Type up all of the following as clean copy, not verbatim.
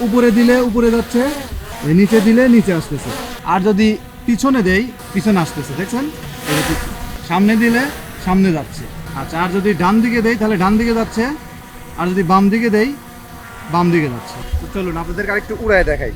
উপরে দিলে উপরে যাচ্ছে, নিচে দিলে নিচে আসতেছে। আর যদি পিছনে দেই পিছনে আসতেছে, দেখছেন? সামনে দিলে সামনে যাচ্ছে। আচ্ছা, আর যদি ডান দিকে দেই তাহলে ডান দিকে যাচ্ছে, আর যদি বাম দিকে দেই বাম দিকে যাচ্ছে। তো চলুন আপনাদেরকে আরেকটু উড়ায় দেখাই।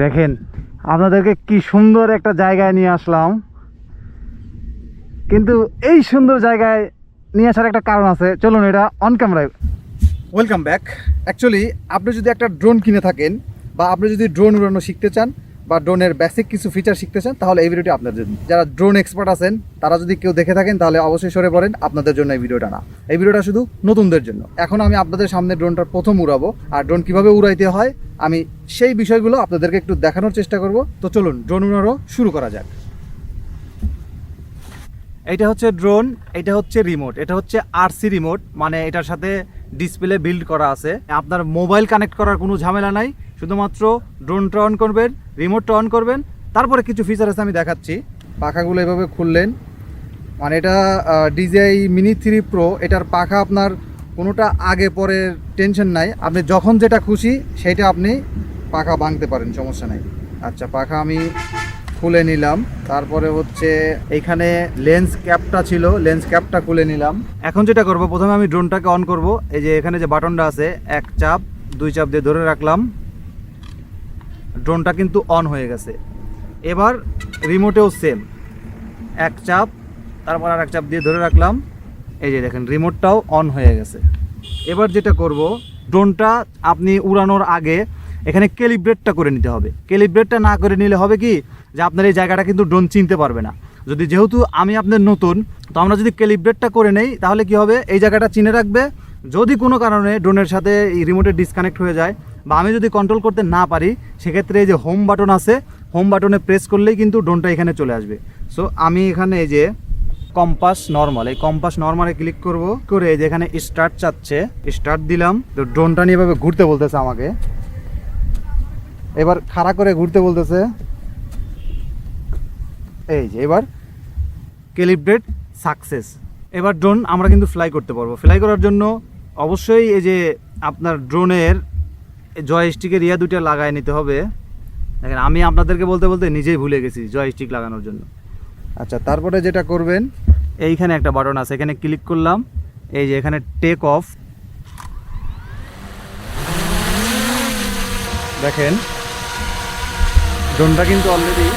দেখেন আপনাদেরকে কি সুন্দর একটা জায়গায় নিয়ে আসলাম, কিন্তু এই সুন্দর জায়গায় নিয়ে আসার একটা কারণ আছে। চলুন এটা অন ক্যামেরায়। Welcome back. অ্যাকচুয়ালি আপনি যদি একটা ড্রোন কিনে থাকেন বা আপনি যদি ড্রোন উড়ানো শিখতে চান বা ড্রোনের বেসিক কিছু ফিচার শিখতে চান, তাহলে এই ভিডিওটি আপনার জন্য। যারা ড্রোন এক্সপার্ট আছেন তারা যদি কেউ দেখে থাকেন তাহলে অবশ্যই সরে পড়েন, আপনাদের জন্য এই ভিডিওটা না। এই ভিডিওটা শুধু নতুনদের জন্য। এখন আমি আপনাদের সামনে ড্রোনটার প্রথম উড়াবো, আর ড্রোন কিভাবে উড়াইতে হয় আমি সেই বিষয়গুলো আপনাদেরকে একটু দেখানোর চেষ্টা করব। তো চলুন ড্রোন উড়ানো শুরু করা যাক। এইটা হচ্ছে ড্রোন, এটা হচ্ছে রিমোট, এটা হচ্ছে আরসি রিমোট, মানে এটার সাথে ডিসপ্লে বিল্ড করা আছে। আপনার মোবাইল কানেক্ট করার কোনো ঝামেলা নাই, শুধুমাত্র ড্রোনটা অন করবেন, রিমোটটা অন করবেন, তারপরে কিছু ফিচার আছে আমি দেখাচ্ছি। পাখাগুলো এভাবে খুললেন, মানে এটা DJI Mini 3 Pro, এটার পাখা আপনার কোনোটা আগে পরে টেনশন নাই, আপনি যখন যেটা খুশি সেটা আপনি পাখা ভাঙতে পারেন, সমস্যা নাই। আচ্ছা, পাখা আমি খুলে নিলাম। তারপরে হচ্ছে এইখানে লেন্স ক্যাপটা ছিল, লেন্স ক্যাপটা খুলে নিলাম। এখন যেটা করব, প্রথমে আমি ড্রোনটাকে অন করব। এই যে এখানে যে বাটনটা আছে, এক চাপ দুই চাপ দিয়ে ধরে রাখলাম, ড্রোনটা কিন্তু অন হয়ে গেছে। এবার রিমোটেও সেম, এক চাপ তারপর আর এক চাপ দিয়ে ধরে রাখলাম, এই যে দেখেন রিমোটটাও অন হয়ে গেছে। এবার যেটা করব, ড্রোনটা আপনি উড়ানোর আগে এখানে ক্যালিব্রেটটা করে নিতে হবে। ক্যালিব্রেটটা না করে নিলে হবে কি, যে আপনার এই জায়গাটা কিন্তু ড্রোন চিনতে পারবে না। যেহেতু আমি আপনার নতুন, তো আমরা যদি ক্যালিব্রেটটা করে নেই তাহলে কি হবে, এই জায়গাটা চিনে রাখবে। যদি কোনো কারণে ড্রোনের সাথে এই রিমোটের ডিসকানেক্ট হয়ে যায় বা আমি যদি কন্ট্রোল করতে না পারি, সেক্ষেত্রে এই যে হোম বাটন আছে, হোম বাটনে প্রেস করলেই কিন্তু ড্রোনটা এখানে চলে আসবে। সো আমি এখানে এই যে কম্পাস নর্মাল, এই কম্পাস নর্মালে ক্লিক করব, করে এই যে এখানে স্টার্ট চাচ্ছে, স্টার্ট দিলাম। তো ড্রোনটা নিয়ে এভাবে ঘুরতে বলতেছে আমাকে, এবার খাড়া করে ঘুরতে বলতেছে। এই যে এবার ক্যালিব্রেট সাকসেস। এবার ড্রোন আমরা কিন্তু ফ্লাই করতে পারবো। ফ্লাই করার জন্য অবশ্যই এই যে আপনার ড্রোনের জয়স্টিকের দুইটা লাগায় নিতে হবে। দেখেন আমি আপনাদেরকে বলতে বলতে নিজেই ভুলে গেছি জয়স্টিক লাগানোর জন্য। আচ্ছা, তারপরে যেটা করবেন, এইখানে একটা বাটন আছে, এখানে ক্লিক করলাম। এই যে এখানে টেক অফ, দেখেন ড্রোনটা কিন্তু অলরেডি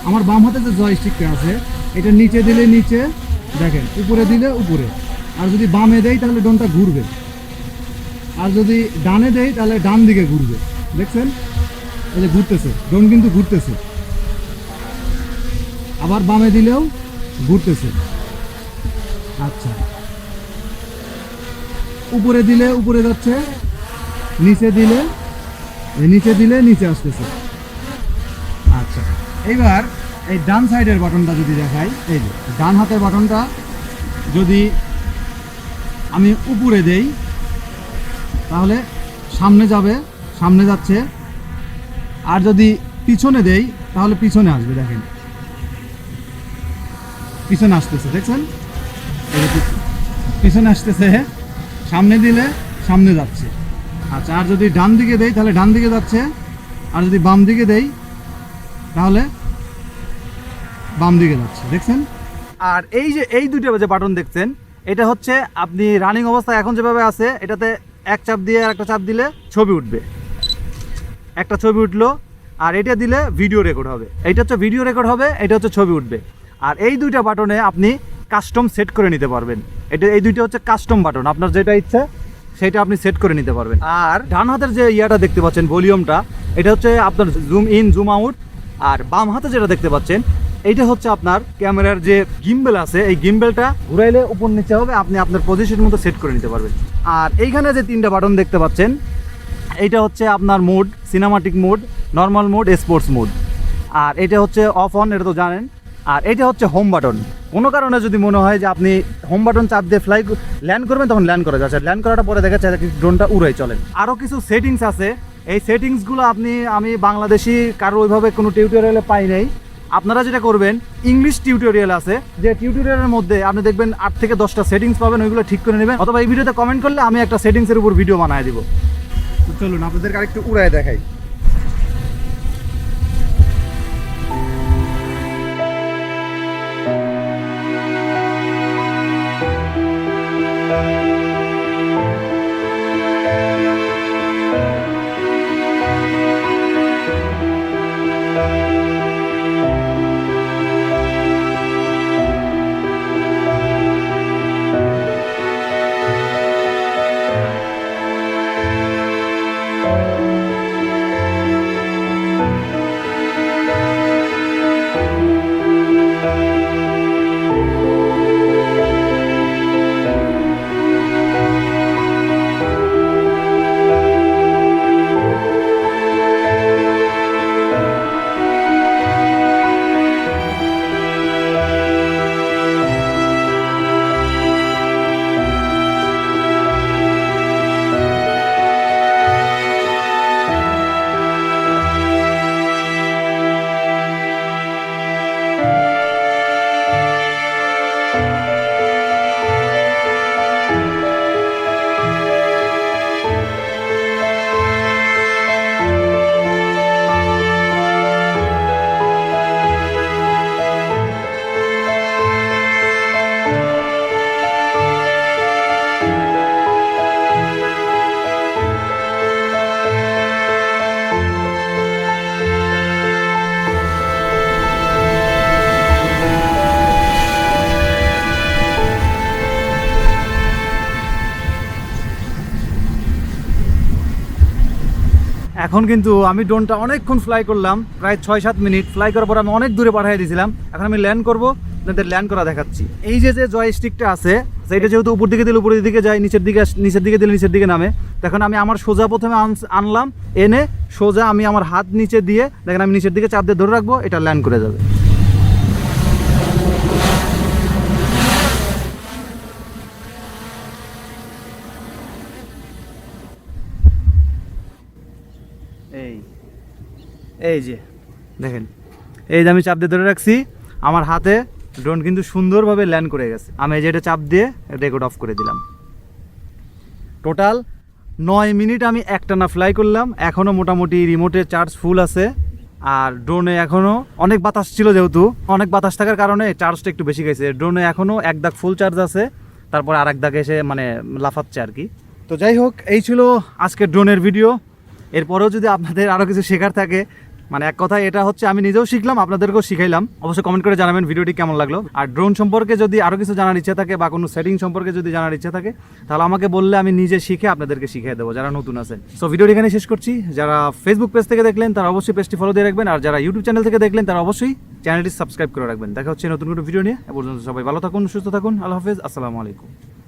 আমার বাম হাতে যে জয়স্টিকটা আছে, এটা নিচে দিলে নিচে, দেখেন উপরে দিলে উপরে। আর যদি বামে দেই তাহলে ড্রোনটা ঘুরবে, আর যদি ডানে দেই তাহলে ডান দিকে ঘুরবে। দেখছেন এই যে ঘুরতেছে, ড্রোন কিন্তু ঘুরতেছে। আবার বামে দিলেও ঘুরতেছে। আচ্ছা, উপরে দিলে উপরে যাচ্ছে, নিচে দিলে নিচে আসতেছে। আচ্ছা, এইবার এই ডান সাইডের বাটনটা যদি দেখাই, এই যে ডান হাতের বাটনটা যদি আমি উপরে দেই তাহলে সামনে যাবে, সামনে যাচ্ছে। আর যদি পিছনে দেই তাহলে পিছনে আসবে, দেখেন পিছনে আসতেছে, দেখছেন পিছনে আসতেছে। সামনে দিলে সামনে যাচ্ছে। আচ্ছা, আর যদি ডান দিকে দেই তাহলে ডান দিকে যাচ্ছে, আর যদি বাম দিকে দেই তাহলে বাম দিকে যাচ্ছে, দেখছেন। আর এই যে এই দুটো যে বাটন দেখছেন, এটা হচ্ছে আপনি রানিং অবস্থায় এখন যেভাবে আছে, এটাতে এক চাপ দিয়ে আর একটা চাপ দিলে ছবি উঠবে, একটা ছবি উঠলো। আর এটা দিলে ভিডিও রেকর্ড হবে, এইটা হচ্ছে ভিডিও রেকর্ড হবে, এটা হচ্ছে ছবি উঠবে। আর এই দুইটা বাটনে আপনি কাস্টম সেট করে নিতে পারবেন। এটা এই দুইটা হচ্ছে কাস্টম বাটন, আপনার যেটা ইচ্ছে সেটা আপনি সেট করে নিতে পারবেন। আর ডান হাতের যে ইয়াটা দেখতে পাচ্ছেন ভলিউমটা, এটা হচ্ছে আপনার জুম ইন জুম আউট। আর বাম হাতে যেটা দেখতে পাচ্ছেন এইটা হচ্ছে আপনার ক্যামেরার যে গিম্বেল আছে, এই গিম্বেলটা ঘুরাইলে উপর নিচে হবে, আপনি আপনার পজিশন মতো সেট করে নিতে পারবেন। আর এইখানে যে 3টা বাটন দেখতে পাচ্ছেন, এইটা হচ্ছে আপনার mode, cinematic mode, normal mode, sports mode. আর এটা হচ্ছে অফ অন, এটা তো জানেন। আর এটা হচ্ছে হোম বাটন। কোনো কারণে যদি মনে হয় যে আপনি হোম বাটন চাপ দিয়ে ল্যান্ড করবেন, তখন ল্যান্ড করা যাচ্ছে। ল্যান্ড করাটা পরে দেখা যাচ্ছে ড্রোনটা উড়াই চলেন। আরও কিছু সেটিংস আছে, এই সেটিংসগুলো আমি বাংলাদেশি কারো ওইভাবে কোনো টিউটোরিয়ালে পাই নাই। আপনারা যেটা করবেন, ইংলিশ টিউটোরিয়াল আছে, যে টিউটোরিয়ালের মধ্যে আপনি দেখবেন 8 থেকে 10টা সেটিংস পাবেন, ওইগুলো ঠিক করে নেবেন। অথবা এই ভিডিওতে কমেন্ট করলে আমি একটা সেটিংসের উপর ভিডিও বানিয়ে দিব। তো চলুন আপনাদেরকে আরেকটু উড়ায় দেখাই। এখন কিন্তু আমি ড্রোনটা অনেকক্ষণ ফ্লাই করলাম, প্রায় 6-7 মিনিট ফ্লাই করার পর আমি অনেক দূরে পাঠিয়ে দিয়েছিলাম। এখন আমি ল্যান্ড করবো, আপনাদের ল্যান্ড করা দেখাচ্ছি। এই যে জয়স্টিকটা আছে, সেইটা যেহেতু উপর দিকে দিলে উপরের দিকে যায়, নিচের দিকে দিলে নিচের দিকে নামে। দেখুন আমি আমার সোজা প্রথমে আনলাম, এনে সোজা আমি আমার হাত নিচে দিয়ে, দেখেন আমি নিচের দিকে চাপ দিয়ে ধরে রাখবো, এটা ল্যান্ড করে যাবে। এই যে দেখেন, এই যে আমি চাপ দিয়ে ধরে রাখছি, আমার হাতে ড্রোন কিন্তু সুন্দরভাবে ল্যান্ড করে গেছে। আমি এই যে এটা চাপ দিয়ে রেকর্ড অফ করে দিলাম। টোটাল 9 মিনিট আমি একটানা ফ্লাই করলাম। এখনও মোটামুটি রিমোটে চার্জ ফুল আছে। আর ড্রোনে এখনও অনেক বাতাস ছিল, যেহেতু অনেক বাতাস থাকার কারণে চার্জটা একটু বেশি গেছে। ড্রোনে এখনও 1 দাগ ফুল চার্জ আছে, তারপর আর 1 দাগ এসে মানে লাফাচ্ছে আর কি। তো যাই হোক, এই ছিল আজকের ড্রোনের ভিডিও। এরপরেও যদি আপনাদের আরও কিছু শেখার থাকে, মানে এক কথায় এটা হচ্ছে আমি নিজেও শিখলাম, আপনাদেরকেও শিখাইলাম। অবশ্যই কমেন্ট করে জানাবেন ভিডিওটি কেমন লাগলো। আর ড্রোন সম্পর্কে যদি আরও কিছু জানার ইচ্ছা থাকে বা কোনো সেটিং সম্পর্কে যদি জানার ইচ্ছা থাকে, তাহলে আমাকে বললে আমি নিজে শিখে আপনাদেরকে শিখিয়ে দেবো, যারা নতুন আছেন। সো ভিডিওটি এখানে শেষ করছি। যারা ফেসবুক পেজ থেকে দেখলেন তারা অবশ্যই পেজটি ফলো দিয়ে রাখবেন, আর যারা ইউটিউব চ্যানেল থেকে দেখলেন তারা অবশ্যই চ্যানেলটি সাবস্ক্রাইব করে রাখবেন। দেখা হচ্ছে নতুন কোনো ভিডিও নিয়ে। এ পর্যন্ত সবাই ভালো থাকুন, সুস্থ থাকুন। আল্লাহ হাফেজ, আসসালামু আলাইকুম।